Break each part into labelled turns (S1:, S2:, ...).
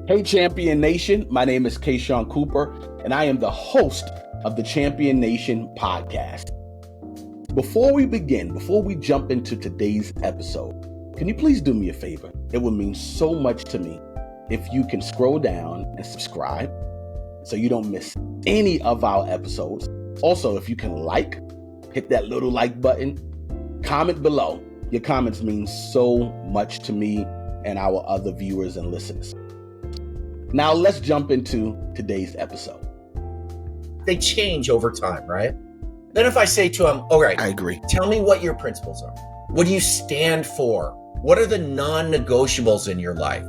S1: Hey, Champion Nation. My name is Kashaun Cooper, and I am the host of the Champion Nation podcast. Before we jump into today's episode, can you please do me a favor? It would mean so much to me if you can scroll down and subscribe so you don't miss any of our episodes. Also, if you can hit that little like button, comment below. Your comments mean so much to me and our other viewers and listeners. Now let's jump into today's episode.
S2: They change over time, right? Then if I say to them, all right,
S1: I agree.
S2: Tell me what your principles are. What do you stand for? What are the non-negotiables in your life?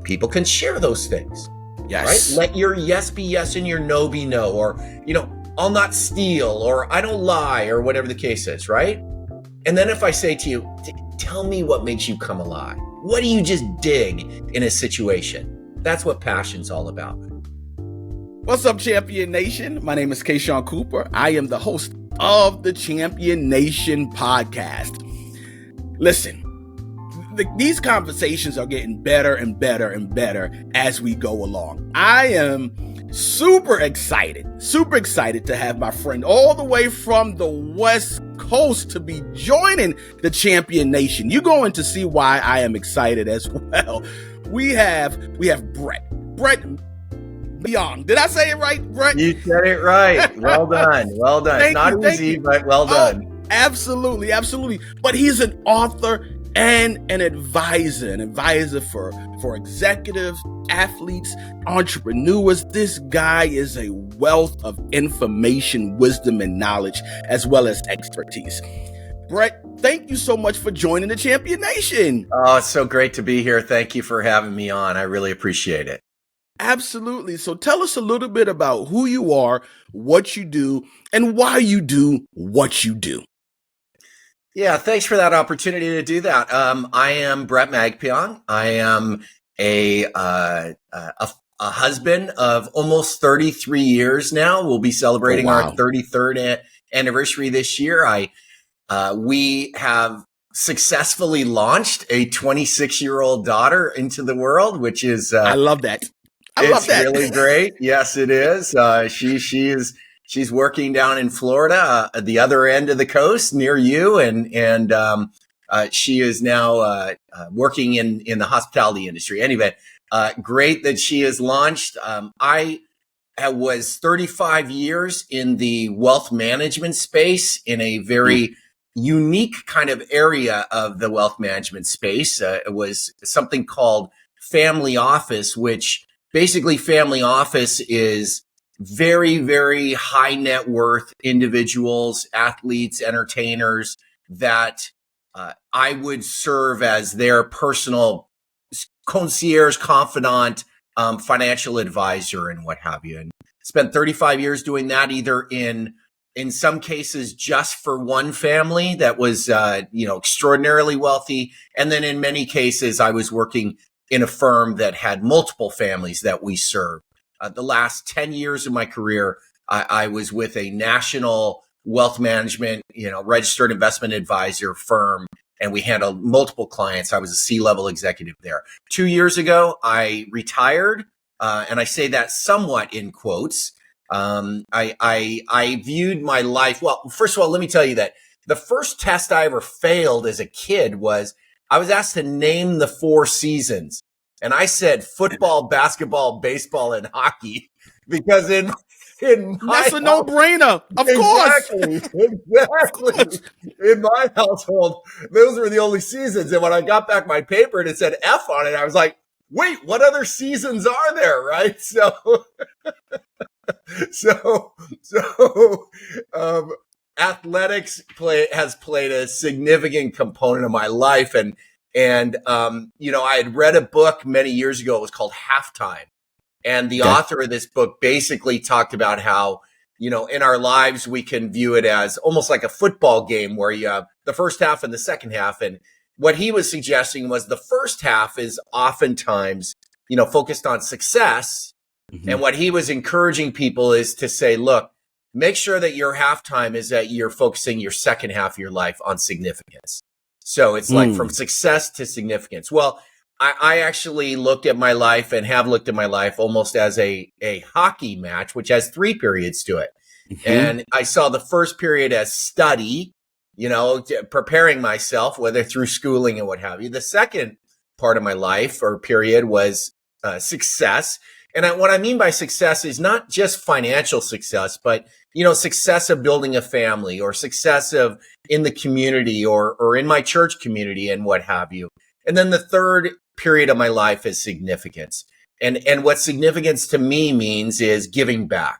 S2: People can share those things.
S1: Yes.
S2: Right? Let your yes be yes and your no be no. Or, I'll not steal, or I don't lie, or whatever the case is, right? And then if I say to you, tell me what makes you come alive. What do you just dig in a situation? That's what passion's all about.
S1: What's up, Champion Nation? My name is Kashaun Cooper. I am the host of the Champion Nation podcast. Listen, these conversations are getting better and better and better as we go along. I am super excited to have my friend all the way from the West Coast to be joining the Champion Nation. You're going to see why I am excited as well. We have Bret Magpiong. Did I say it right, Bret?
S2: You said it right. Well done. Well done. Not easy, but well done.
S1: Oh, absolutely. But he's an author and an advisor for executives, athletes, entrepreneurs. This guy is a wealth of information, wisdom, and knowledge, as well as expertise. Bret, thank you so much for joining the Champion Nation.
S2: Oh, it's so great to be here. Thank you for having me on. I really appreciate it.
S1: Absolutely. So tell us a little bit about who you are, what you do, and why you do what you do.
S2: Yeah, thanks for that opportunity to do that. I am Bret Magpiong. I am a husband of almost 33 years now. We'll be celebrating our 33rd anniversary this year. We have successfully launched a 26-year-old daughter into the world, which is
S1: I love that. It's
S2: really great. Yes, it is. She's working down in Florida, at the other end of the coast near you, and she is now working in the hospitality industry. Anyway, great that she is launched. I was 35 years in the wealth management space in a very unique kind of area of the wealth management space. It was something called family office, which basically family office is very, very high net worth individuals, athletes, entertainers that I would serve as their personal concierge, confidant, financial advisor, and what have you. And spent 35 years doing that, either in some cases just for one family that was extraordinarily wealthy, and then in many cases I was working in a firm that had multiple families that we served. The last 10 years of my career, I was with a national wealth management, registered investment advisor firm, and we handled multiple clients. I was a C-level executive there. 2 years ago, I retired, and I say that somewhat in quotes. I viewed my life. Well, first of all, let me tell you that the first test I ever failed as a kid was I was asked to name the 4 seasons. And I said football, basketball, baseball, and hockey because in my
S1: that's a no-brainer. Of course.
S2: Exactly. In my household, those were the only seasons. And when I got back my paper and it said F on it, I was like, wait, what other seasons are there? Right. So athletics has played a significant component of my life. And I had read a book many years ago. It was called Halftime. And the author of this book basically talked about how, in our lives, we can view it as almost like a football game where you have the first half and the second half. And what he was suggesting was the first half is oftentimes, focused on success. Mm-hmm. And what he was encouraging people is to say, look, make sure that your halftime is that you're focusing your second half of your life on significance. So it's like from success to significance. Well, I actually looked at my life and have looked at my life almost as a hockey match, which has 3 periods to it.
S1: Mm-hmm.
S2: And I saw the first period as study, preparing myself, whether through schooling and what have you. The second part of my life or period was success. And what I mean by success is not just financial success, but, success of building a family or success of in the community or in my church community and what have you. And then the third period of my life is significance. And what significance to me means is giving back.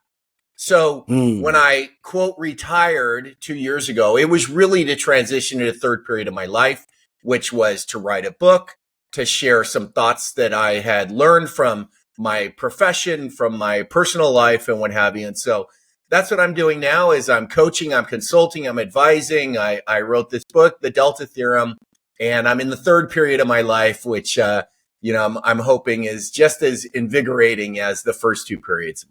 S2: So when I quote retired 2 years ago, it was really to transition to the third period of my life, which was to write a book, to share some thoughts that I had learned from my profession, from my personal life and what have you. And so that's what I'm doing now is I'm coaching, I'm consulting, I'm advising. I wrote this book, The Delta Theorem, and I'm in the third period of my life, which, I'm hoping is just as invigorating as the first 2 periods.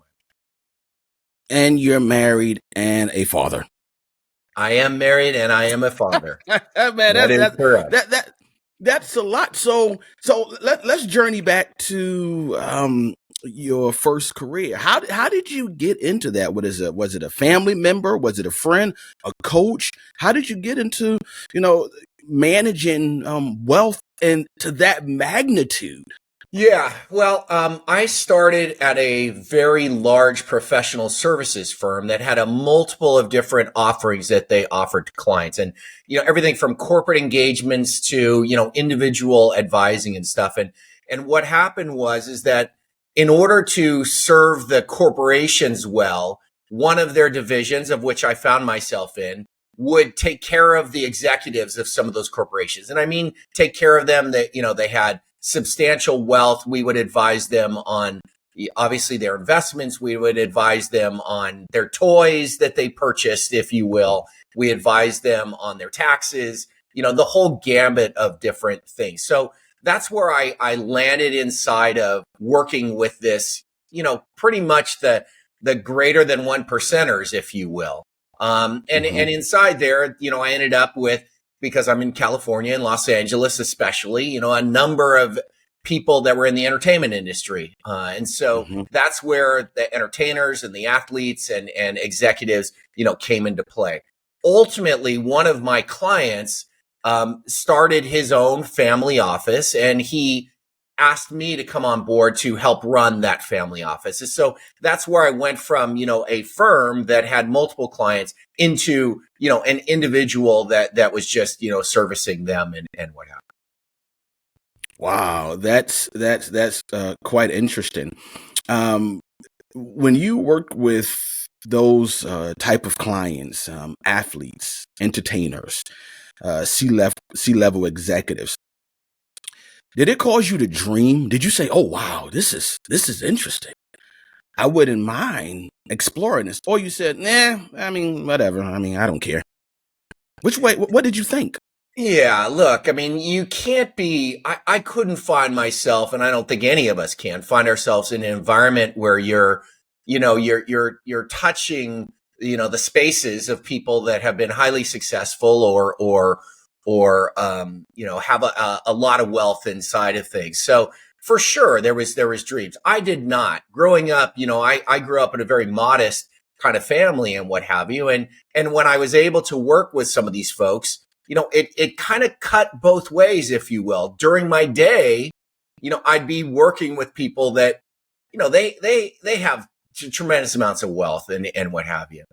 S1: And you're married and a father.
S2: I am married and I am a father.
S1: Man,
S2: That is correct.
S1: That's a lot. So let's journey back to your first career. How did you get into that? Was it a family member? Was it a friend? A coach? How did you get into managing wealth and to that magnitude?
S2: Yeah, well, I started at a very large professional services firm that had a multiple of different offerings that they offered to clients, and everything from corporate engagements to individual advising and stuff. And what happened is that in order to serve the corporations well, one of their divisions, of which I found myself in, would take care of the executives of some of those corporations, and I mean take care of them that they had substantial wealth. We would advise them on obviously their investments. We would advise them on their toys that they purchased, if you will. We advise them on their taxes, the whole gambit of different things. So that's where I landed inside of working with this, pretty much the greater than 1%ers, if you will. And inside there, I ended up with, because I'm in California and Los Angeles, especially, a number of people that were in the entertainment industry. And so that's where the entertainers and the athletes and executives, came into play. Ultimately, one of my clients started his own family office, and he asked me to come on board to help run that family office. And so that's where I went from, a firm that had multiple clients into, an individual that was just, servicing them and what happened.
S1: Wow, that's quite interesting. When you work with those type of clients, athletes, entertainers, C-level executives, did it cause you to dream? Did you say, "Oh wow, this is interesting. I wouldn't mind exploring this," or you said, "Nah, I mean, whatever. I mean, I don't care." Which way? What did you think?
S2: Yeah, look, I mean, you can't be, I couldn't find myself, and I don't think any of us can find ourselves in an environment where you're touching, the spaces of people that have been highly successful or have a lot of wealth inside of things. So for sure, there was dreams. I did not. Growing up, I grew up in a very modest kind of family and what have you. And when I was able to work with some of these folks, it kind of cut both ways, if you will. During my day, I'd be working with people that, they have tremendous amounts of wealth and what have you.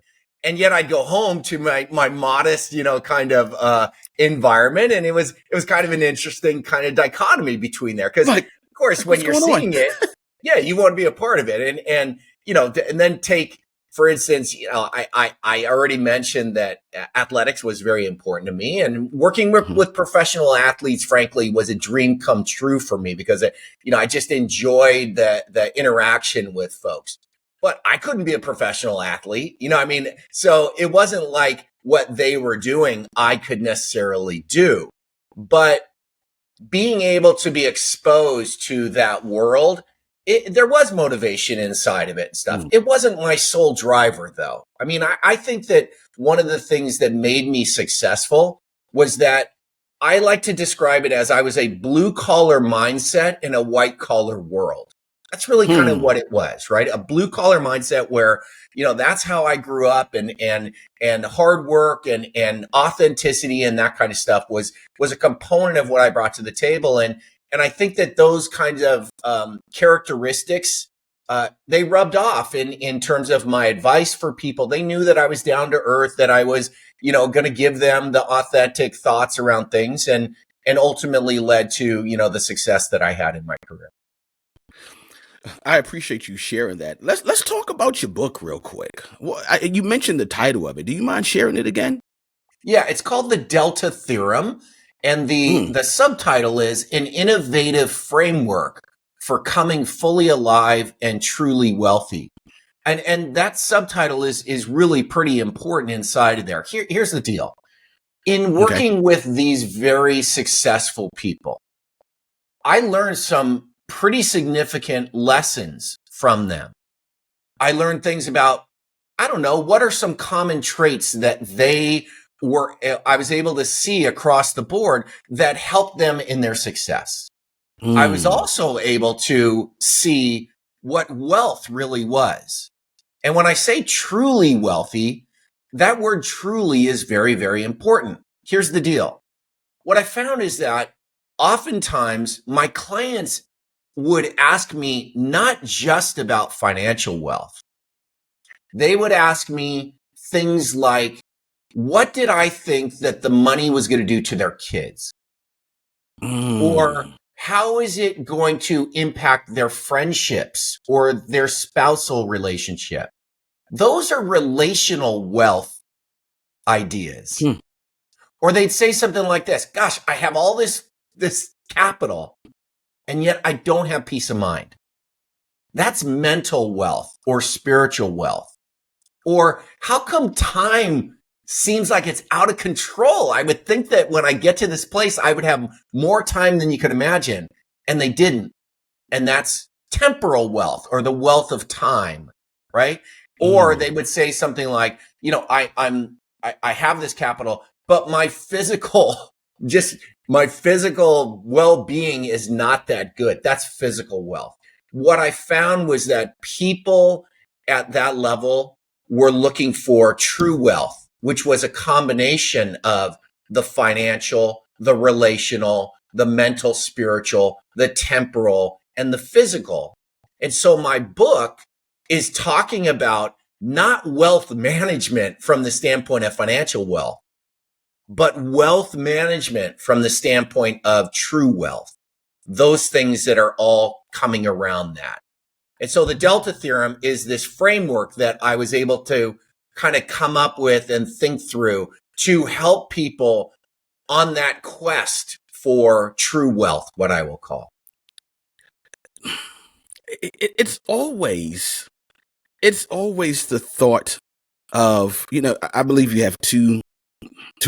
S2: And yet I'd go home to my modest, kind of environment. And it was kind of an interesting kind of dichotomy between there. Because, of course, when you're seeing it, yeah, you want to be a part of it. And then take, for instance, I already mentioned that athletics was very important to me, and working with professional athletes, frankly, was a dream come true for me because, I just enjoyed the interaction with folks. But I couldn't be a professional athlete, so it wasn't like what they were doing I could necessarily do. But being able to be exposed to that world, there was motivation inside of it and stuff. It wasn't my sole driver, though. I mean, I think that one of the things that made me successful was that I like to describe it as I was a blue collar mindset in a white collar world. That's really kind of what it was, right? A blue collar mindset where, that's how I grew up, and hard work and authenticity and that kind of stuff was a component of what I brought to the table. And I think that those kinds of characteristics, they rubbed off in terms of my advice for people. They knew that I was down to earth, that I was, going to give them the authentic thoughts around things, and ultimately led to, the success that I had in my career.
S1: I appreciate you sharing that. Let's talk about your book real quick. Well, you mentioned the title of it. Do you mind sharing it again?
S2: Yeah, it's called the Delta Theorem, and the subtitle is An Innovative Framework for Coming Fully Alive and Truly Wealthy. And that subtitle is really pretty important inside of there. Here's the deal. In working with these very successful people, I learned some pretty significant lessons from them. I learned things about, I don't know, what are some common traits that I was able to see across the board that helped them in their success. I was also able to see what wealth really was. And when I say truly wealthy, that word truly is very, very important. Here's the deal. What I found is that oftentimes my clients would ask me not just about financial wealth. They would ask me things like, what did I think that the money was going to do to their kids? Or how is it going to impact their friendships or their spousal relationship? Those are relational wealth ideas. Or they'd say something like this, gosh, I have all this capital, and yet I don't have peace of mind. That's mental wealth or spiritual wealth. Or how come time seems like it's out of control? I would think that when I get to this place, I would have more time than you could imagine. And they didn't. And that's temporal wealth, or the wealth of time, right? Or they would say something like, I have this capital, but my physical well-being is not that good. That's physical wealth. What I found was that people at that level were looking for true wealth, which was a combination of the financial, the relational, the mental, spiritual, the temporal, and the physical. And so my book is talking about not wealth management from the standpoint of financial wealth, but wealth management from the standpoint of true wealth. Those things that are all coming around that. And so the Delta Theorem is this framework that I was able to kind of come up with and think through to help people on that quest for true wealth, what I will call.
S1: It's always the thought of, I believe you have two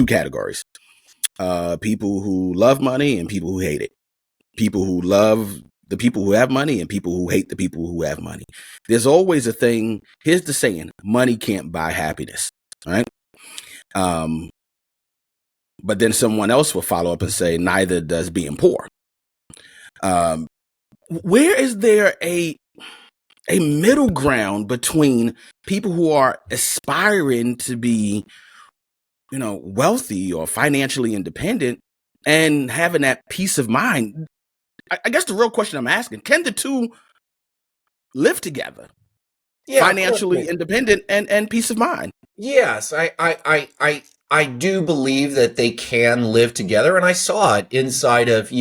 S1: categories. People who love money and people who hate it. People who love the people who have money and people who hate the people who have money. There's always a thing. Here's the saying: money can't buy happiness. Right? But then someone else will follow up and say, neither does being poor. Where is there a middle ground between people who are aspiring to be, wealthy or financially independent and having that peace of mind? I guess the real question I'm asking, can the two live together? Yeah, financially independent and peace of mind?
S2: Yes, I do believe that they can live together, and I saw it inside of,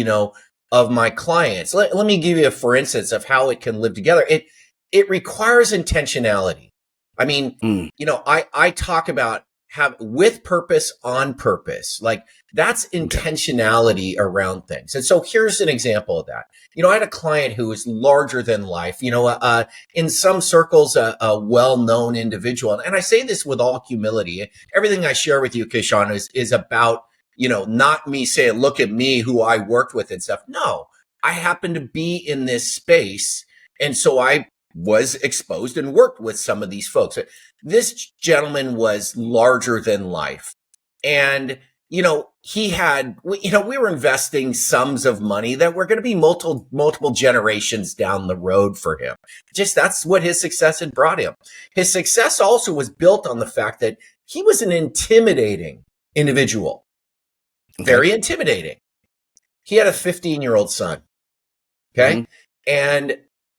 S2: of my clients. Let me give you for instance of how it can live together. It requires intentionality. I mean, I talk about have with purpose, on purpose. Like that's intentionality around things. And so here's an example of that. I had a client who was larger than life, in some circles, a well-known individual. And I say this with all humility. Everything I share with you, Kashaun, is about, not me saying, look at me, who I worked with and stuff. No, I happen to be in this space. And so I was exposed and worked with some of these folks. This gentleman was larger than life. And, we were investing sums of money that were going to be multiple generations down the road for him. Just that's what his success had brought him. His success also was built on the fact that he was an intimidating individual, very intimidating. He had a 15-year-old son. Okay. Mm-hmm. And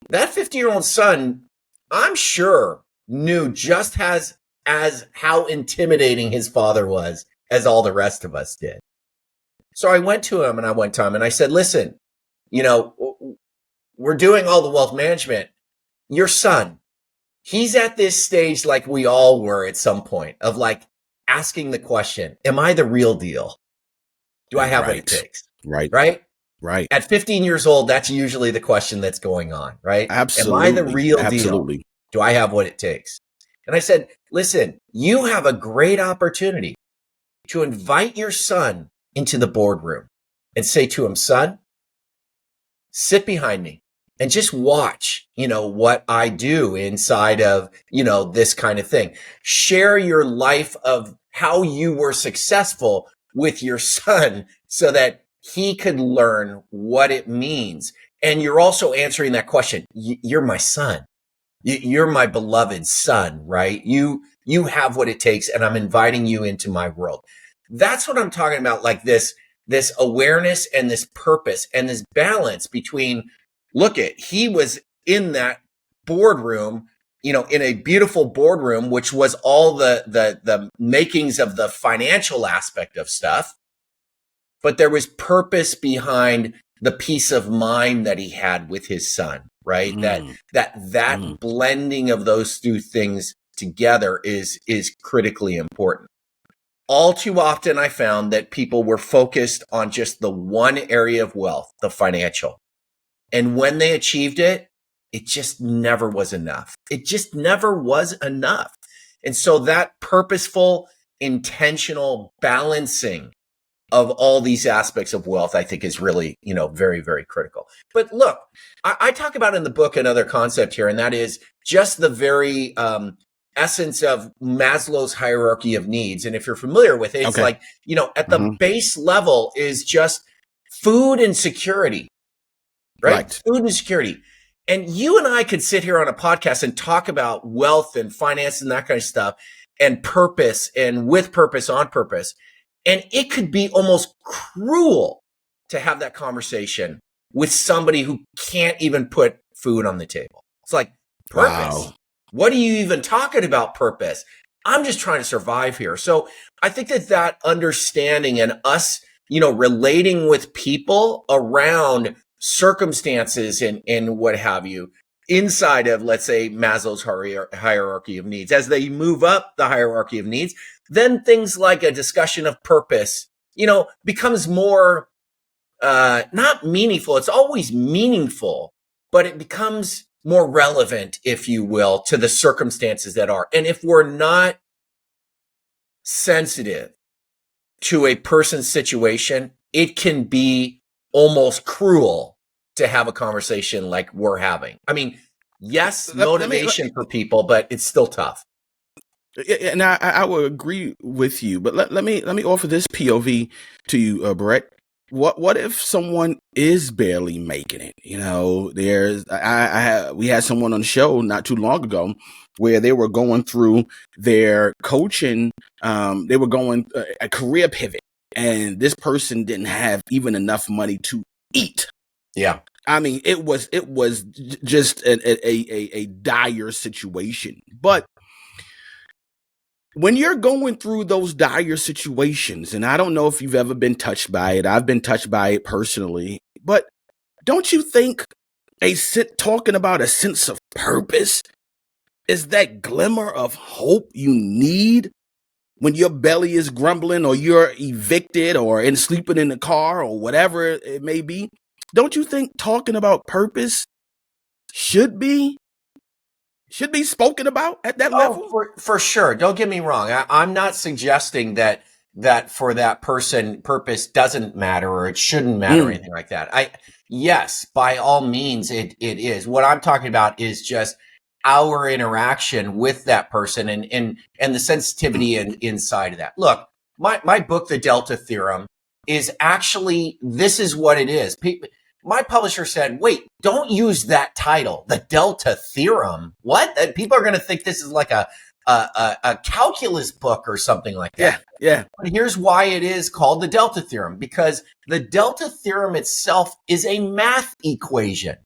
S2: that 15-year-old son, I'm sure, knew just as how intimidating his father was as all the rest of us did. So I went to him and I said, listen, we're doing all the wealth management. Your son, he's at this stage like we all were at some point of like asking the question, am I the real deal? Do I have what it takes? Right. At 15 years old, that's usually the question that's going on, right?
S1: Absolutely.
S2: Am I the real deal? Do I have what it takes? And I said, listen, you have a great opportunity to invite your son into the boardroom and say to him, son, sit behind me and just watch, what I do inside of, this kind of thing. Share your life of how you were successful with your son so that he could learn what it means. And you're also answering that question. You're my son. You're my beloved son, right? You have what it takes, and I'm inviting you into my world. That's what I'm talking about, like this awareness and this purpose and this balance between, he was in that boardroom, in a beautiful boardroom, which was all the makings of the financial aspect of stuff. But there was purpose behind the peace of mind that he had with his son, right? That blending of those two things together is critically important. All too often, I found that people were focused on just the one area of wealth, the financial. And when they achieved it, it just never was enough. It just never was enough. And so that purposeful, intentional balancing of all these aspects of wealth, I think is really, very, very critical. But look, I talk about in the book another concept here, and that is just the very essence of Maslow's hierarchy of needs. And if you're familiar with it, it's like, at the base level is just food and security, right? Food and security. And you and I could sit here on a podcast and talk about wealth and finance and that kind of stuff and purpose and with purpose, on purpose. And it could be almost cruel to have that conversation with somebody who can't even put food on the table. It's like, purpose. Wow. What are you even talking about, purpose? I'm just trying to survive here. So I think that understanding and us, relating with people around circumstances and what have you, inside of, let's say, Maslow's hierarchy of needs, as they move up the hierarchy of needs, then things like a discussion of purpose, becomes more, not meaningful. It's always meaningful, but it becomes more relevant, if you will, to the circumstances that are. And if we're not sensitive to a person's situation, it can be almost cruel to have a conversation like we're having. I mean, yes, motivation for people, but it's still tough.
S1: And I will agree with you, but let me offer this POV to you, Bret. What if someone is barely making it? We had someone on the show not too long ago where they were going through their coaching. They were going a career pivot, and this person didn't have even enough money to eat.
S2: Yeah.
S1: I mean, it was just a dire situation. But when you're going through those dire situations, and I don't know if you've ever been touched by it, I've been touched by it personally, but don't you think talking about a sense of purpose is that glimmer of hope you need when your belly is grumbling or you're evicted or sleeping in the car or whatever it may be? Don't you think talking about purpose should be spoken about at that level?
S2: For sure. Don't get me wrong. I'm not suggesting that for that person, purpose doesn't matter or it shouldn't matter or anything like that. Yes, by all means, it is. What I'm talking about is just our interaction with that person and the sensitivity inside of that. Look, my book, The Delta Theorem, is actually, this is what it is. My publisher said, wait, don't use that title, The Delta Theorem. What? People are going to think this is like a calculus book or something like that.
S1: Yeah.
S2: But here's why it is called the Delta Theorem, because the Delta Theorem itself is a math equation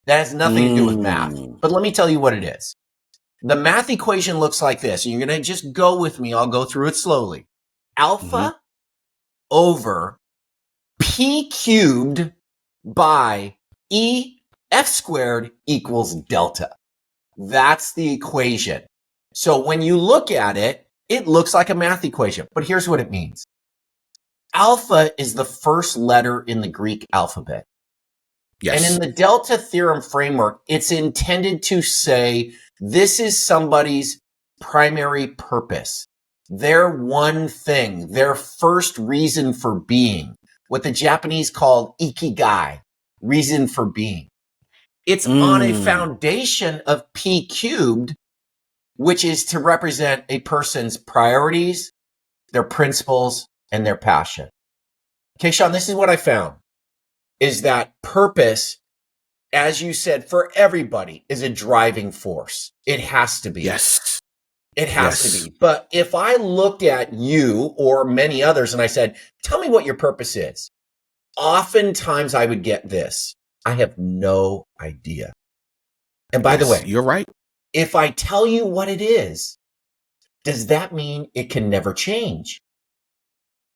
S2: that has nothing to do with math. But let me tell you what it is. The math equation looks like this. And you're going to just go with me. I'll go through it slowly. Alpha over P cubed by EF squared equals delta. That's the equation. So when you look at it, it looks like a math equation, but here's what it means. Alpha is the first letter in the Greek alphabet.
S1: Yes.
S2: And in the Delta Theorem framework, it's intended to say this is somebody's primary purpose, their one thing, their first reason for being, what the Japanese call ikigai, reason for being. It's on a foundation of P cubed, which is to represent a person's priorities, their principles, and their passion. Kashaun, this is what I found, is that purpose, as you said, for everybody is a driving force. It has to be.
S1: Yes.
S2: It has to be. But if I looked at you or many others and I said, tell me what your purpose is, oftentimes I would get this. I have no idea. And by the way,
S1: you're right.
S2: If I tell you what it is, does that mean it can never change?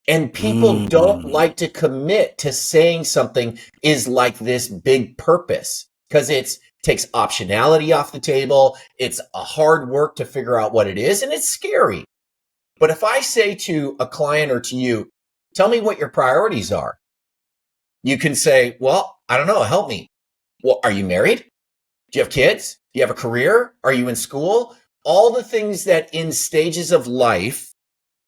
S2: And people don't like to commit to saying something is like this big purpose because it takes optionality off the table. It's a hard work to figure out what it is, and it's scary. But if I say to a client or to you, tell me what your priorities are, you can say, well, I don't know, help me. Well, are you married? Do you have kids? Do you have a career? Are you in school? All the things that in stages of life,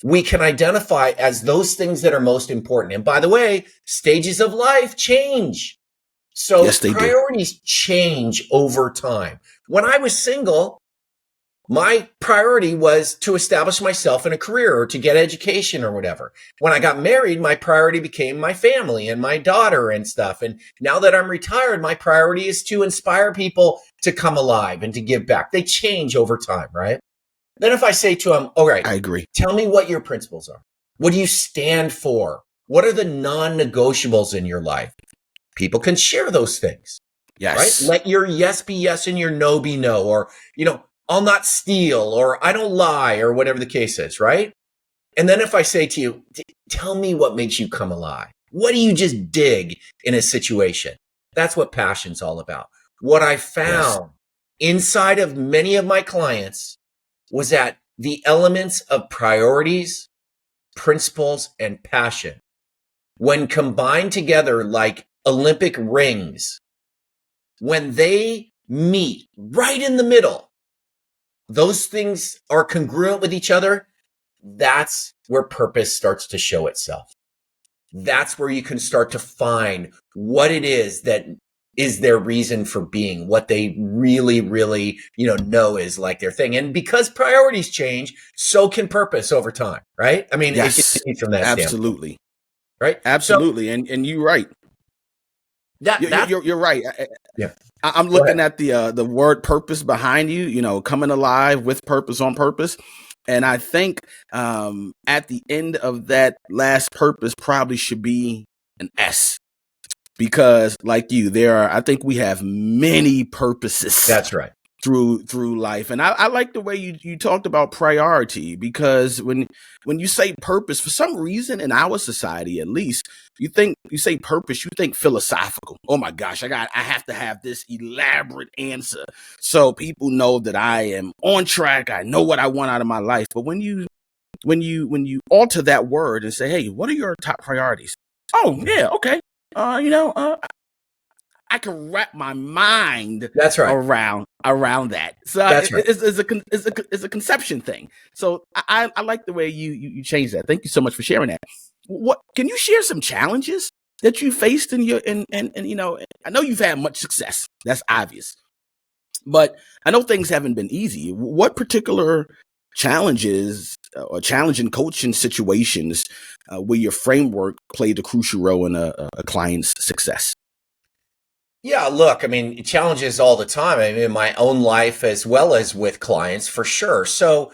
S2: we can identify as those things that are most important. And by the way, stages of life change. So
S1: yes,
S2: priorities change over time. When I was single, my priority was to establish myself in a career or to get education or whatever. When I got married, my priority became my family and my daughter and stuff. And now that I'm retired, my priority is to inspire people to come alive and to give back. They change over time, right? Then if I say to them, all right,
S1: I agree.
S2: Tell me what your principles are. What do you stand for? What are the non-negotiables in your life? People can share those things.
S1: Yes.
S2: Right? Let your yes be yes and your no be no. Or, I'll not steal, or I don't lie, or whatever the case is, right? And then if I say to you, tell me what makes you come alive. What do you just dig in a situation? That's what passion's all about. What I found inside of many of my clients was that the elements of priorities, principles, and passion, when combined together like Olympic rings, when they meet right in the middle, those things are congruent with each other. That's where purpose starts to show itself. That's where you can start to find what it is that is their reason for being, what they really, really, know is like their thing. And because priorities change, so can purpose over time, right? I mean,
S1: yes,
S2: it can be from that
S1: absolutely,
S2: standpoint, right?
S1: Absolutely, so, and you're right. You're right. I'm looking at the word purpose behind you, coming alive with purpose on purpose. And I think at the end of that last purpose probably should be an S, because like you, I think we have many purposes.
S2: That's right.
S1: Through life. And I like the way you talked about priority, because when you say purpose, for some reason in our society, at least, you say purpose, you think philosophical. Oh my gosh, I have to have this elaborate answer so people know that I am on track. I know what I want out of my life. But when you alter that word and say, hey, what are your top priorities? Oh yeah, okay. I can wrap my mind around that. So it's a conception thing. So I like the way you changed that. Thank you so much for sharing that. What can you share some challenges that you faced in your and I know you've had much success. That's obvious. But I know things haven't been easy. What particular challenges or challenging coaching situations where your framework played a crucial role in a client's success?
S2: Yeah, look, I mean, challenges all the time. I mean, in my own life as well as with clients, for sure. So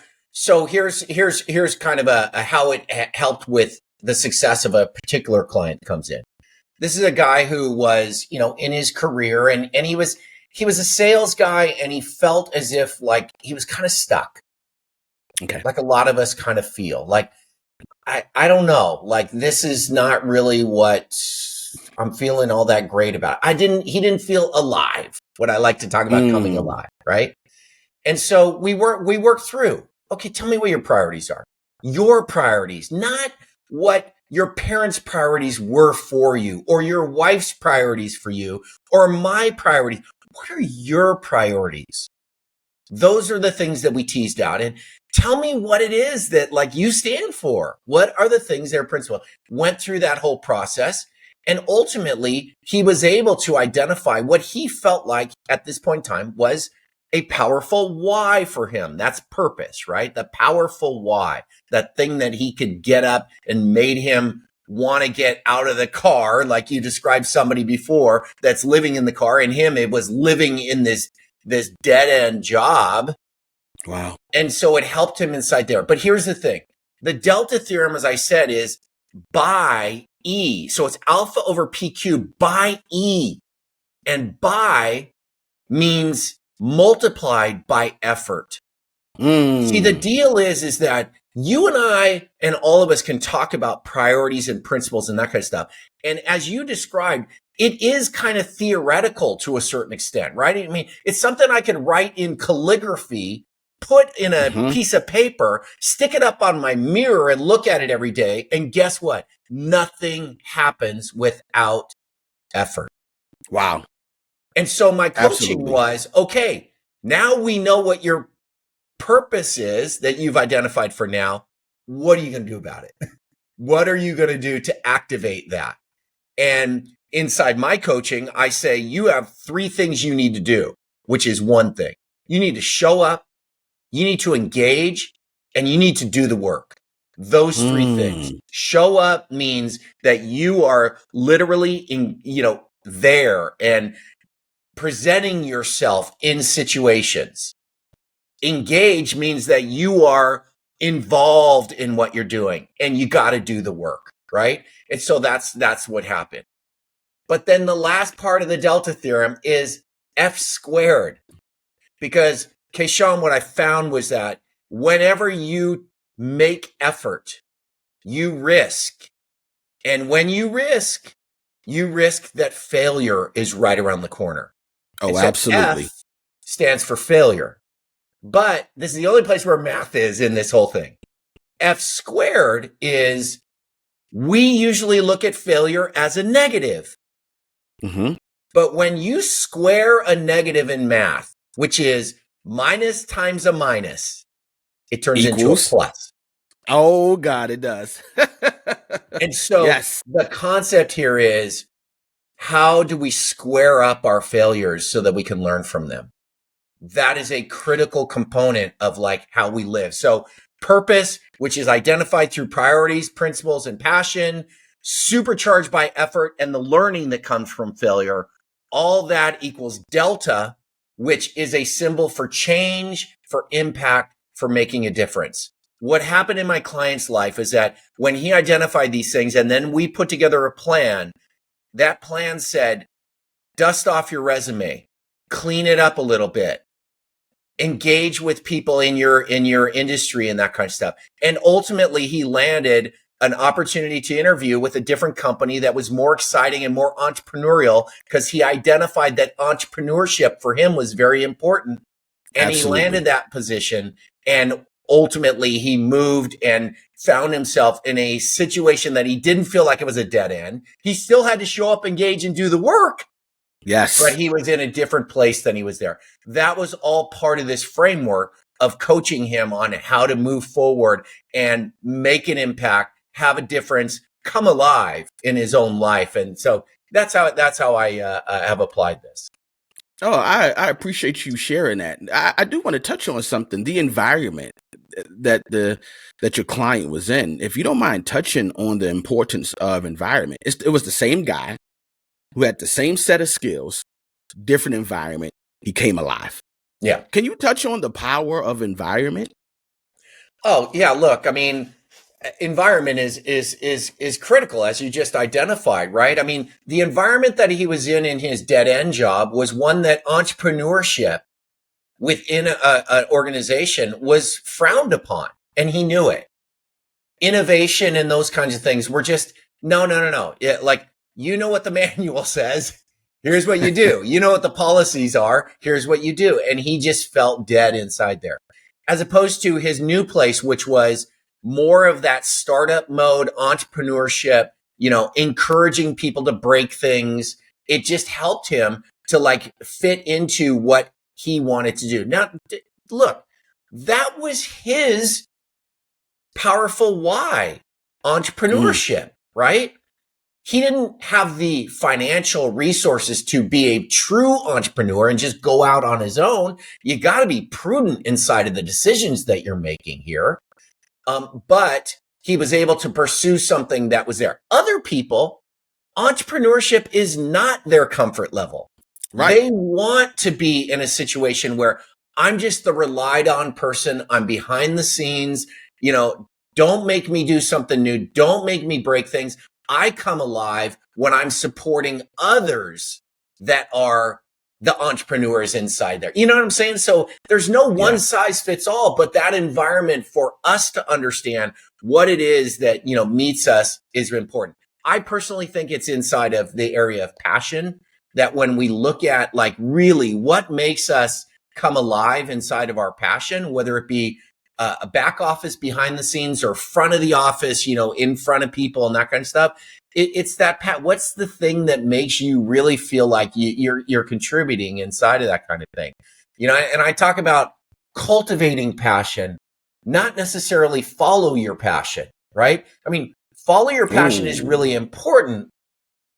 S2: here's kind of a how it helped with the success of a particular client comes in. This is a guy who was, in his career, and he was a sales guy, and he felt as if like he was kind of stuck,
S1: Okay.
S2: like a lot of us kind of feel. Like I don't know, like this is not really what I'm feeling all that great about. He didn't feel alive. What I like to talk about coming alive, right? And so we work through, okay, tell me what your priorities are. Your priorities, not what your parents' priorities were for you, or your wife's priorities for you, or my priorities. What are your priorities? Those are the things that we teased out. And tell me what it is that like you stand for. What are the things that are principal? Went through that whole process. And ultimately, he was able to identify what he felt like at this point in time was a powerful why for him. That's purpose, right? The powerful why, that thing that he could get up and made him want to get out of the car. Like you described somebody before that's living in the car, and him, it was living in this dead end job.
S1: Wow.
S2: And so it helped him inside there. But here's the thing. The Delta Theorem, as I said, is by E. So it's alpha over P cubed by E. And by means multiplied by effort. See, the deal is that you and I and all of us can talk about priorities and principles and that kind of stuff. And as you described, it is kind of theoretical to a certain extent, right? I mean, it's something I can write in calligraphy, put in a piece of paper, stick it up on my mirror and look at it every day. And guess what? Nothing happens without effort.
S1: Wow.
S2: And so my coaching was, okay, now we know what your purpose is that you've identified for now. What are you going to do about it? What are you going to do to activate that? And inside my coaching, I say, you have 3 things you need to do, which is one thing. You need to show up, you need to engage, and you need to do the work. Those 3 things. Show up means that you are literally there and presenting yourself in situations. Engage means that you are involved in what you're doing and you got to do the work, right? And so that's what happened. But then the last part of the Delta Theorem is F squared. Because, Kashaun, what I found was that whenever you make effort, you risk. And when you risk that failure is right around the corner.
S1: Oh,
S2: so
S1: absolutely.
S2: F stands for failure. But this is the only place where math is in this whole thing. F squared is, we usually look at failure as a negative. But when you square a negative in math, which is minus times a minus, it turns into a plus.
S1: Oh, God, it does.
S2: And so the concept here is, how do we square up our failures so that we can learn from them? That is a critical component of like how we live. So purpose, which is identified through priorities, principles, and passion, supercharged by effort and the learning that comes from failure, all that equals delta, which is a symbol for change, for impact, for making a difference. What happened in my client's life is that when he identified these things and then we put together a plan, that plan said, dust off your resume, clean it up a little bit, engage with people in your industry and that kind of stuff. And ultimately he landed an opportunity to interview with a different company that was more exciting and more entrepreneurial, because he identified that entrepreneurship for him was very important. And he landed that position, and ultimately he moved and found himself in a situation that he didn't feel like it was a dead end. He still had to show up, engage, and do the work.
S1: Yes.
S2: But he was in a different place than he was there. That was all part of this framework of coaching him on how to move forward and make an impact, have a difference, come alive in his own life. And so that's how I have applied this.
S1: Oh, I appreciate you sharing that. I do want to touch on something, the environment. that your client was in, if you don't mind touching on the importance of environment. It was the same guy who had the same set of skills, different environment. He came alive.
S2: Yeah.
S1: Can you touch on the power of environment?
S2: Oh, yeah. Look, I mean, environment is critical, as you just identified, right? I mean, the environment that he was in his dead end job was one that entrepreneurship within an organization was frowned upon, and he knew it. Innovation and those kinds of things were just no. Yeah, like, you know what the manual says. Here's what you do. You know what the policies are. Here's what you do. And he just felt dead inside there, as opposed to his new place, which was more of that startup mode, entrepreneurship, encouraging people to break things. It just helped him to like fit into what he wanted to do. Now, look, that was his powerful why, entrepreneurship, right? He didn't have the financial resources to be a true entrepreneur and just go out on his own. You got to be prudent inside of the decisions that you're making here. But he was able to pursue something that was there. Other people, entrepreneurship is not their comfort level. Right. They want to be in a situation where I'm just the relied on person. I'm behind the scenes. Don't make me do something new. Don't make me break things. I come alive when I'm supporting others that are the entrepreneurs inside there. You know what I'm saying? So there's no one size fits all, but that environment for us to understand what it is that, meets us is important. I personally think it's inside of the area of passion, that when we look at like really what makes us come alive inside of our passion, whether it be a back office behind the scenes or front of the office, in front of people and that kind of stuff. It's that what's the thing that makes you really feel like you're contributing inside of that kind of thing, and I talk about cultivating passion, not necessarily follow your passion, right? I mean, follow your passion is really important,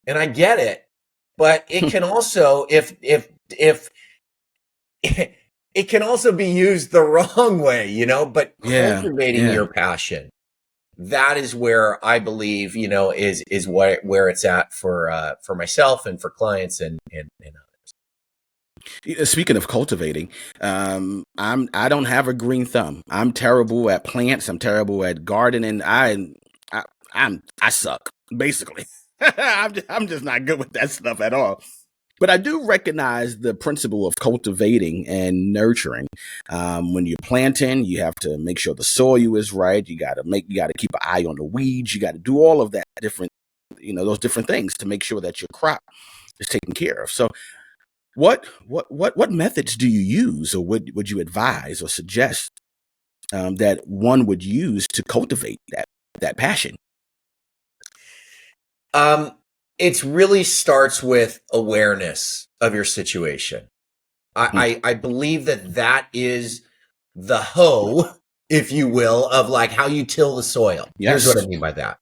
S2: and I get it, but it can also, if it can also be used the wrong way, but cultivating your passion, that is where I believe, is where it's at for myself and for clients and others.
S1: Speaking of cultivating, I don't have a green thumb. I'm terrible at plants. I'm terrible at gardening. I suck, basically. I'm just not good with that stuff at all. But I do recognize the principle of cultivating and nurturing. When you're planting, you have to make sure the soil is right. You got to keep an eye on the weeds. You got to do all of that those different things to make sure that your crop is taken care of. So what methods do you use, or would you advise or suggest that one would use to cultivate that passion?
S2: It really starts with awareness of your situation. I believe that is the hoe, if you will, of like how you till the soil.
S1: Yes.
S2: Here's what I mean by that.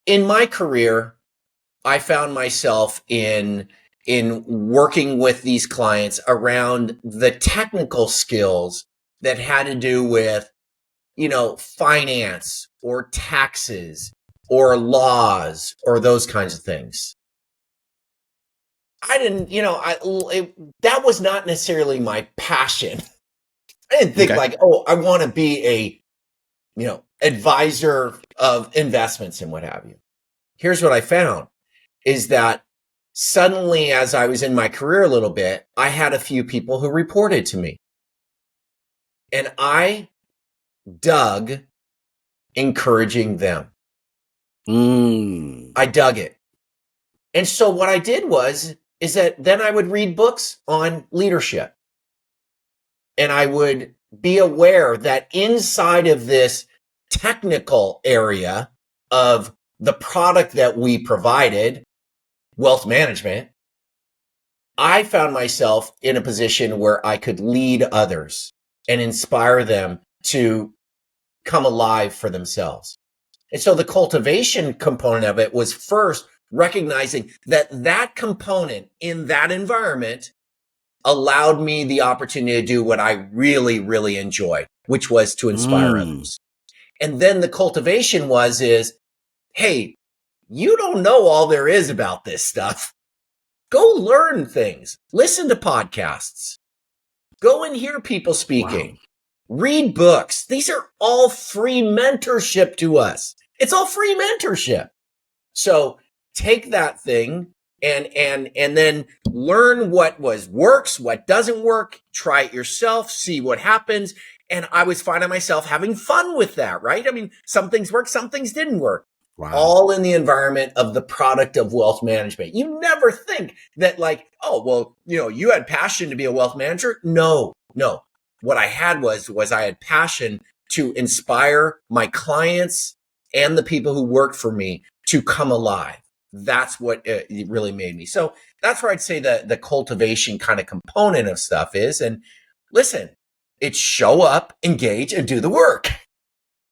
S2: In my career, I found myself in working with these clients around the technical skills that had to do with, finance or taxes or laws or those kinds of things. I didn't, that was not necessarily my passion. I didn't think I want to be a, advisor of investments and what have you. Here's what I found is that suddenly, as I was in my career a little bit, I had a few people who reported to me, and I dug encouraging them. I dug it. And so what I did is that then I would read books on leadership, and I would be aware that inside of this technical area of the product that we provided, wealth management, I found myself in a position where I could lead others and inspire them to come alive for themselves. And so the cultivation component of it was first recognizing that component in that environment, allowed me the opportunity to do what I really, really enjoy, which was to inspire others. And then the cultivation is, hey, you don't know all there is about this stuff. Go learn things. Listen to podcasts. Go and hear people speaking. Wow. Read books. These are all free mentorship to us. It's all free mentorship. So take that thing and then learn what works, what doesn't work. Try it yourself. See what happens. And I was finding myself having fun with that, right? I mean, some things worked, some things didn't work. Wow. All in the environment of the product of wealth management. You never think that like, oh, well, you had passion to be a wealth manager. No. What I had was I had passion to inspire my clients and the people who worked for me to come alive. That's what it really made me. So that's where I'd say the cultivation kind of component of stuff is. And listen, it's show up, engage, and do the work.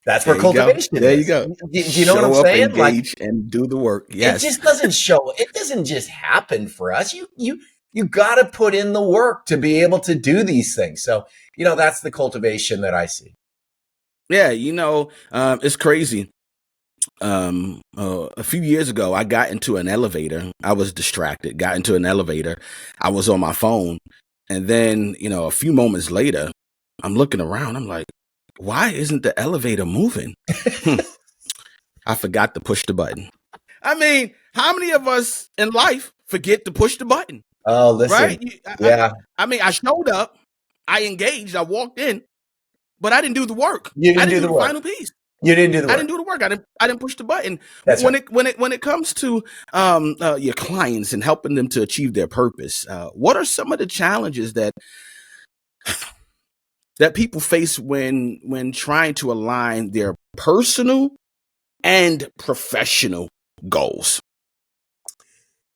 S2: That's where cultivation is.
S1: There you go.
S2: Do you know what I'm saying?
S1: Engage and do the work. Yes.
S2: It just doesn't show. It doesn't just happen for us. You got to put in the work to be able to do these things. So, that's the cultivation that I see.
S1: Yeah. It's crazy. A few years ago, I got into an elevator. I was distracted, got into an elevator. I was on my phone. And then, a few moments later, I'm looking around. I'm like, why isn't the elevator moving? I forgot to push the button. I mean, how many of us in life forget to push the button?
S2: Oh, listen.
S1: Right?
S2: Yeah.
S1: I showed up, I engaged, I walked in, but I didn't do the work.
S2: You didn't do the
S1: final piece.
S2: You didn't do the work.
S1: I didn't do the work. I didn't push the button.
S2: That's
S1: when it comes to your clients and helping them to achieve their purpose, what are some of the challenges that people face when trying to align their personal and professional goals?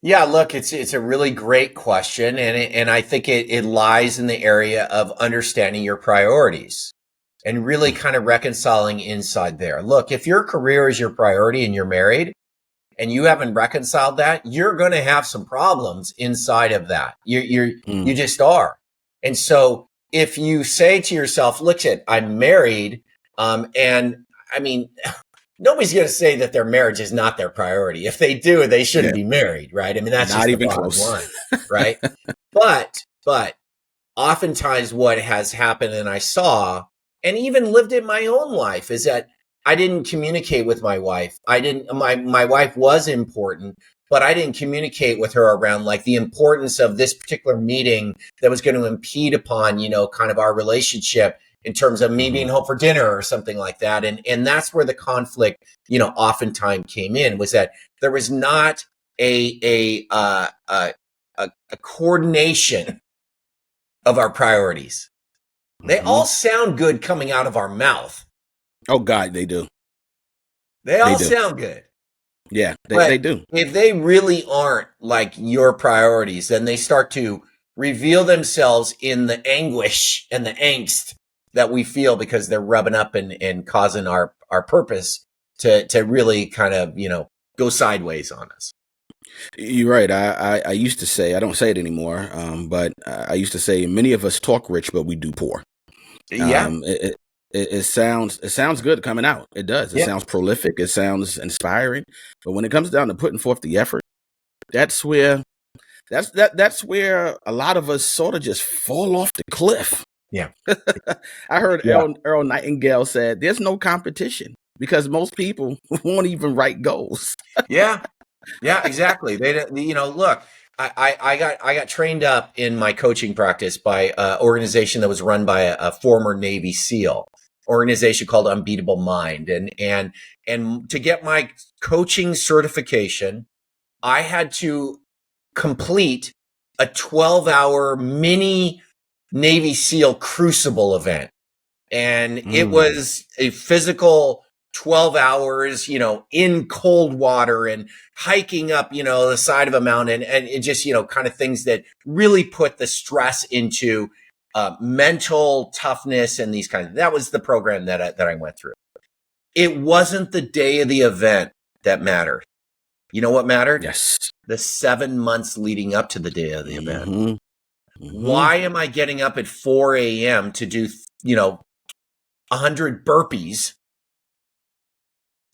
S2: Yeah, look, it's a really great question, and I think it lies in the area of understanding your priorities and really kind of reconciling inside there. Look, if your career is your priority and you're married and you haven't reconciled that, you're going to have some problems inside of that. You just are. And so if you say to yourself, look, I'm married, and I mean, nobody's going to say that their marriage is not their priority. If they do, they shouldn't be married, right? I mean, that's
S1: not
S2: just
S1: even
S2: the bottom
S1: close
S2: line, right? But oftentimes what has happened, and I saw, and even lived in my own life, is that I didn't communicate with my wife. My wife was important, but I didn't communicate with her around like the importance of this particular meeting that was going to impede upon, kind of our relationship in terms of me being home for dinner or something like that. And that's where the conflict, oftentimes came in, was that there was not a coordination of our priorities. They all sound good coming out of our mouth.
S1: Oh God, they do.
S2: They all sound good.
S1: Yeah, they do.
S2: If they really aren't like your priorities, then they start to reveal themselves in the anguish and the angst that we feel because they're rubbing up and causing our purpose to really kind of, go sideways on us.
S1: You're right. I used to say, I don't say it anymore, but I used to say many of us talk rich, but we do poor.
S2: Yeah.
S1: It sounds good coming out. It does. It sounds prolific. It sounds inspiring. But when it comes down to putting forth the effort, that's where a lot of us sort of just fall off the cliff.
S2: Yeah.
S1: I heard Earl Nightingale said there's no competition because most people won't even write goals.
S2: Yeah, exactly. They, look, I got trained up in my coaching practice by an organization that was run by a former Navy SEAL organization called Unbeatable Mind. And to get my coaching certification, I had to complete a 12-hour mini Navy SEAL crucible event. And it was a physical 12 hours, in cold water and hiking up, the side of a mountain, and it just, kind of things that really put the stress into mental toughness and these kinds of, that was the program that I went through. It wasn't the day of the event that mattered. You know what mattered?
S1: Yes.
S2: The 7 months leading up to the day of the event. Why am I getting up at 4 a.m. to do, 100 burpees?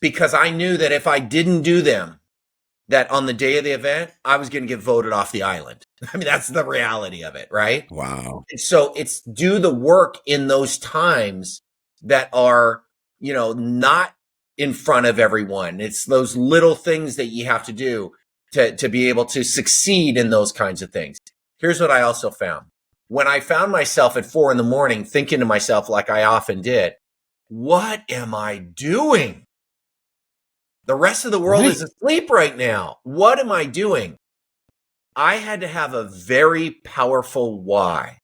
S2: Because I knew that if I didn't do them, that on the day of the event, I was going to get voted off the island. I mean, that's the reality of it, right?
S1: Wow.
S2: And so it's do the work in those times that are, not in front of everyone. It's those little things that you have to do to be able to succeed in those kinds of things. Here's what I also found. When I found myself at 4 a.m. thinking to myself, like I often did, what am I doing? The rest of the world is asleep right now. What am I doing? I had to have a very powerful why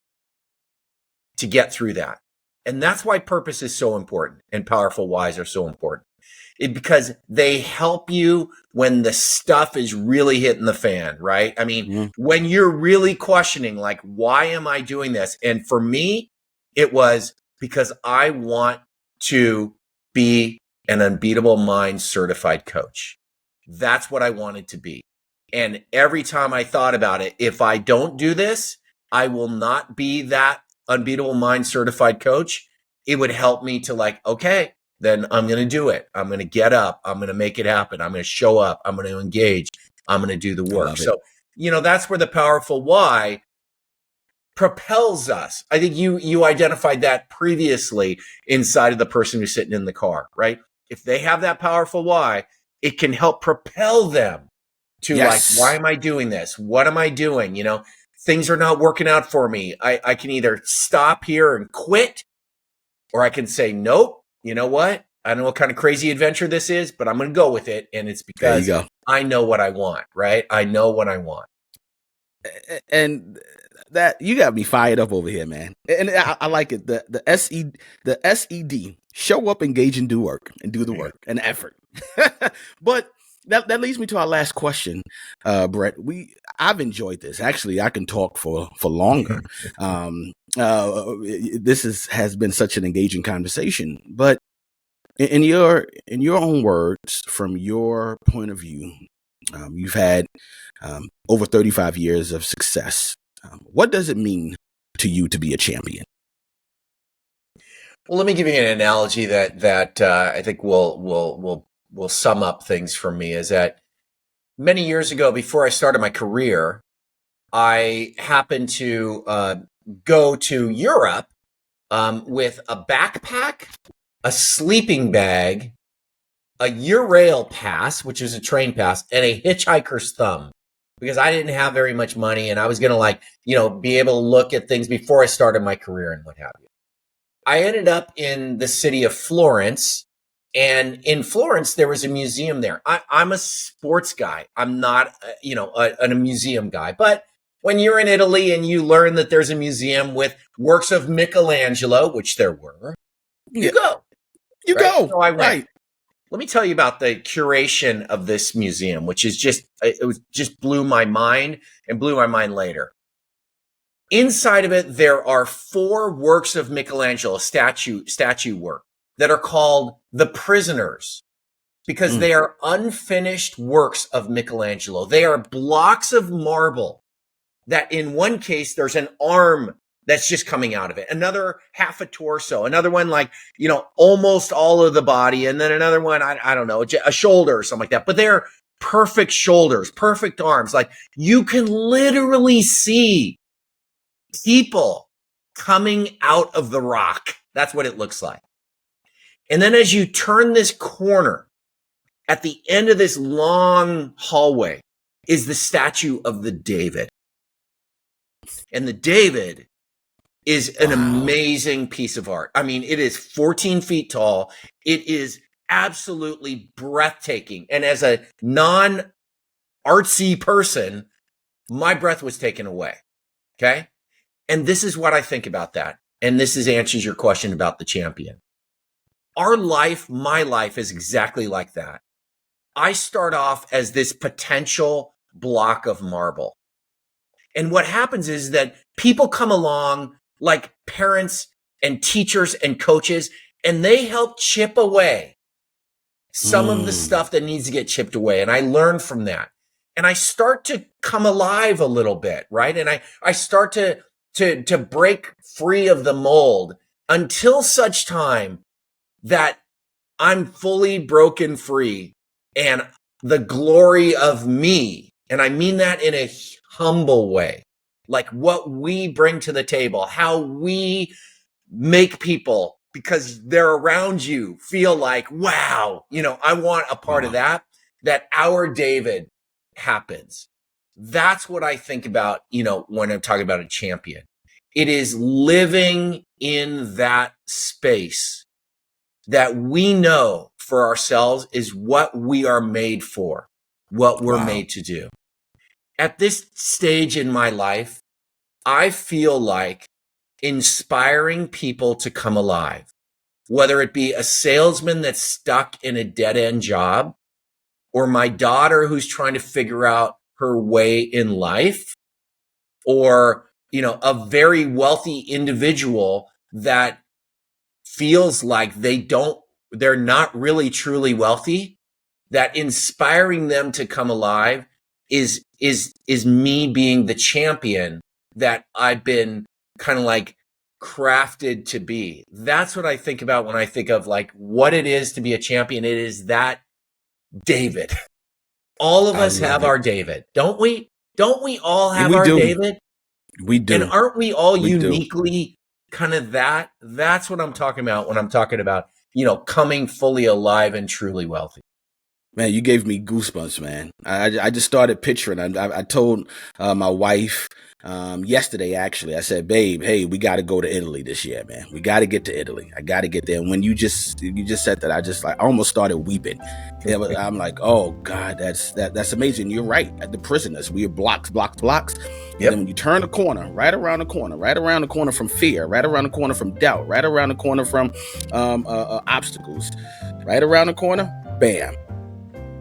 S2: to get through that. And that's why purpose is so important and powerful whys are so important. Because they help you when the stuff is really hitting the fan, right? I mean, when you're really questioning, like, why am I doing this? And for me, it was because I want to be an unbeatable mind certified coach. That's what I wanted to be. And every time I thought about it, if I don't do this, I will not be that unbeatable mind certified coach. It would help me to like, okay, then I'm going to do it. I'm going to get up. I'm going to make it happen. I'm going to show up. I'm going to engage. I'm going to do the work. So, that's where the powerful why propels us. I think you identified that previously inside of the person who's sitting in the car, right? If they have that powerful why, it can help propel them to like, why am I doing this? What am I doing? Things are not working out for me. I can either stop here and quit, or I can say, nope, you know what? I don't know what kind of crazy adventure this is, but I'm going to go with it. And it's because I know what I want, right? I know what I want.
S1: And that you got me fired up over here, man. And I like it. The SED, show up, engage, and do work, and do the work and effort. But that leads me to our last question, Bret. I've enjoyed this. Actually, I can talk for longer. This has been such an engaging conversation. But in your own words, from your point of view, you've had over 35 years of success. What does it mean to you to be a champion?
S2: Well, let me give you an analogy that I think will sum up things for me. Is that many years ago, before I started my career, I happened to go to Europe with a backpack, a sleeping bag, a Eurail pass, which is a train pass, and a hitchhiker's thumb, because I didn't have very much money and I was going to be able to look at things before I started my career and what have you. I ended up in the city of Florence, and in Florence, there was a museum there. I'm a sports guy. I'm not, a museum guy, but when you're in Italy and you learn that there's a museum with works of Michelangelo, which there were, you go.
S1: You go.
S2: So I went.
S1: Right.
S2: Let me tell you about the curation of this museum, which is just blew my mind and blew my mind later. Inside of it, there are 4 works of Michelangelo, statue work, that are called The Prisoners, because they are unfinished works of Michelangelo. They are blocks of marble that in one case, there's an arm that's just coming out of it. Another half a torso. Another one almost all of the body. And then another one, I don't know, a shoulder or something like that. But they're perfect shoulders, perfect arms. Like you can literally see people coming out of the rock. That's what it looks like. And then as you turn this corner, at the end of this long hallway is the statue of the David. And the David is an amazing piece of art. I mean, it is 14 feet tall. It is absolutely breathtaking. And as a non-artsy person, my breath was taken away. Okay. And this is what I think about that. And this answers your question about the champion. Our life, my life is exactly like that. I start off as this potential block of marble. And what happens is that people come along like parents and teachers and coaches, and they help chip away some of the stuff that needs to get chipped away. And I learn from that. And I start to come alive a little bit, right? And I start to to break free of the mold until such time that I'm fully broken free and the glory of me, and I mean that in a humble way, like what we bring to the table, how we make people, because they're around you, feel like, wow, I want a part of that our David happens. That's what I think about, when I'm talking about a champion. It is living in that space that we know for ourselves is what we are made for, what we're made to do. At this stage in my life, I feel like inspiring people to come alive, whether it be a salesman that's stuck in a dead-end job, or my daughter who's trying to figure out her way in life, or, a very wealthy individual that feels like they're not really truly wealthy, that inspiring them to come alive is me being the champion that I've been kind of like crafted to be. That's what I think about when I think of like what it is to be a champion. It is that David. All of us have our David, don't we? Don't we all have our David?
S1: We do.
S2: And aren't we all uniquely kind of that? That's what I'm talking about when I'm talking about, coming fully alive and truly wealthy.
S1: Man, you gave me goosebumps, man. I just started picturing. I told my wife yesterday, actually, I said, babe, hey, we got to go to Italy this year, man. We got to get to Italy. I got to get there. And when you just said that, I almost started weeping. I'm like, oh God, that's amazing. You're right. At the prisoners, we are blocks. Yep. And then when you turn the corner, right around the corner from fear, right around the corner from doubt, right around the corner from obstacles, right around the corner, bam.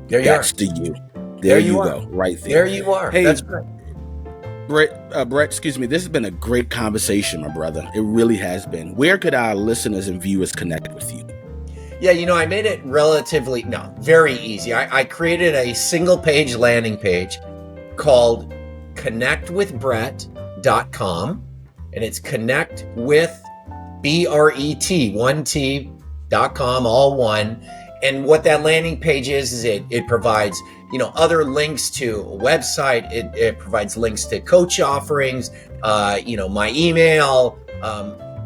S1: That's the you. There you go. Right there.
S2: There you are.
S1: Hey,
S2: that's right.
S1: Brett, excuse me. This has been a great conversation, my brother. It really has been. Where could our listeners and viewers connect with you?
S2: Yeah, I made it very easy. I created a single page landing page called connectwithbret.com, and it's connect with BRET, 1T.com, all one. And what that landing page is it provides, other links to a website. It provides links to coach offerings, my email,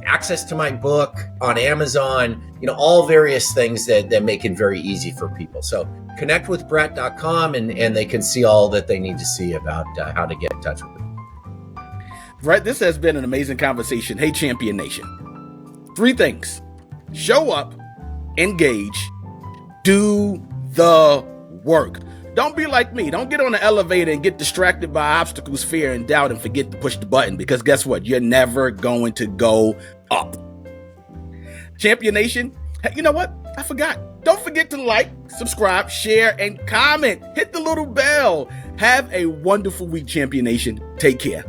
S2: access to my book on Amazon, all various things that make it very easy for people. So connectwithbret.com, and they can see all that they need to see about how to get in touch with them.
S1: Right. This has been an amazing conversation. Hey, Champion Nation. 3 things. Show up, engage, do the work. Don't be like me. Don't get on the elevator and get distracted by obstacles, fear, and doubt and forget to push the button, because guess what? You're never going to go up. Champion Nation, you know what? I forgot. Don't forget to like, subscribe, share, and comment. Hit the little bell. Have a wonderful week, Champion Nation. Take care.